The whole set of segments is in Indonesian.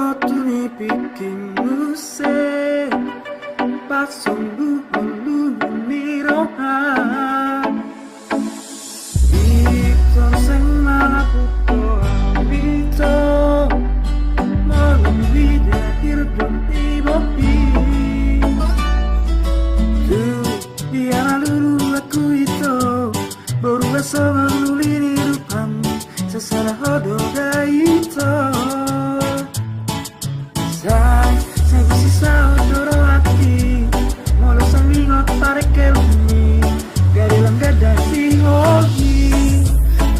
Tuni bikin musik pasong bulu mirohan Ito sing malaputo Ito Malumbi dahil dun ibopi Tu biar lulu aku itu Berubah sama lulini rupam Sesara hodoga itu Sai bisa odoro hati Molo sangingot tarik ke bumi Gadilang gada si hoki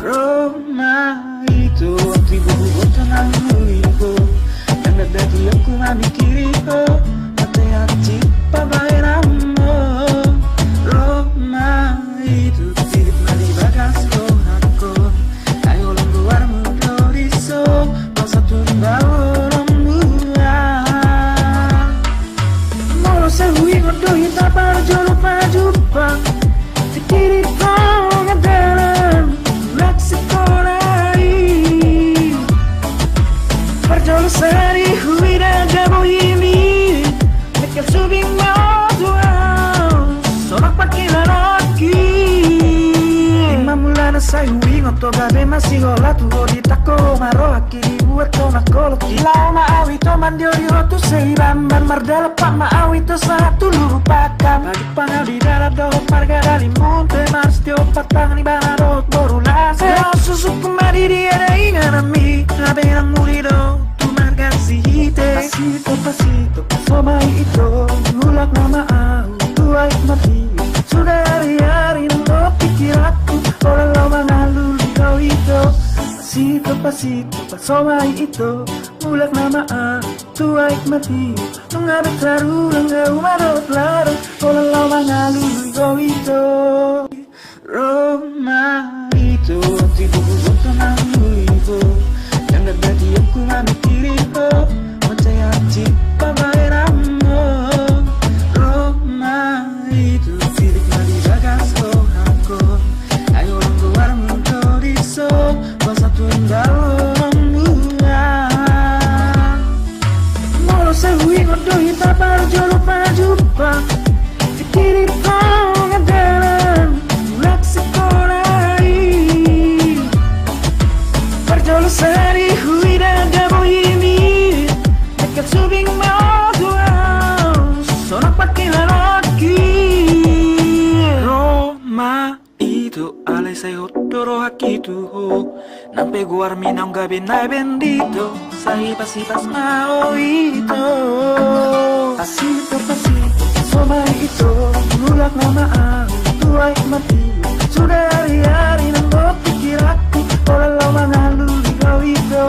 Roma itu Tribu tenang muliho Yang ada di aku mamikiriko Mate hati pabai ramo Roma itu Tidip mali bagas kohako Ayo lang luar mudoriso Masa tundao Kita berjolo pajupa Tikiri kong adalan Meksiko lai Berjolo sari huida jabo ini Mekel subing maduan Sonak pakila laki Imamulana say hui Ngoto gabe masih hola tuho ditako Maro akiri buat tonak kolok Kilau maawi to mandiori hotu Seibamban mardala pak maawi to satu lupakan Bagi pangal di dalam dohok marga dali munte Mars tio patang ni banarot borulas Kau susuk kembali di ada inganami Nabe nang mulido tu marga si hite Pasito pasito pasomai ito Ngulak nama au tuai mati Sudah hari-hari nang pikir aku Orang lo mangalul di kau itu Pasito pasito pasomai ito Ngulak nama au tuai mati Nungabit laru langga umarot laro Orang lo mangalul di kau itu Roma itu Tibu bubuk tenang muliho Yang ada di aku mamikiriko Macaya cipa bae ramo Roma itu Tidik mali bagas kohako Ayo lang keluar mudoriso Masa tundalo rambuan Molo sehui ngodo hita berjolo pajupa Tikiri kong adalan Meksiko lai Berjolo sari hui dan jabo ini Mekel subing maduan Sonak pakila laki Roma itu alay say hotoro hakitu ho Nampe guar minang gabi na bendito Sahipas-hipas mao itu Pasito pasito somai itu Ngulak nama au tuai mati Sudah hari-hari nang pikir aku Orang lo mangalul di kau itu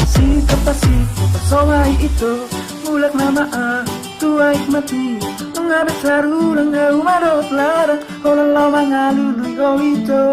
Pasito pasito somai itu Ngulak nama au tuai mati Mengabit laru langga umarot lara Orang lo mangalul di kau itu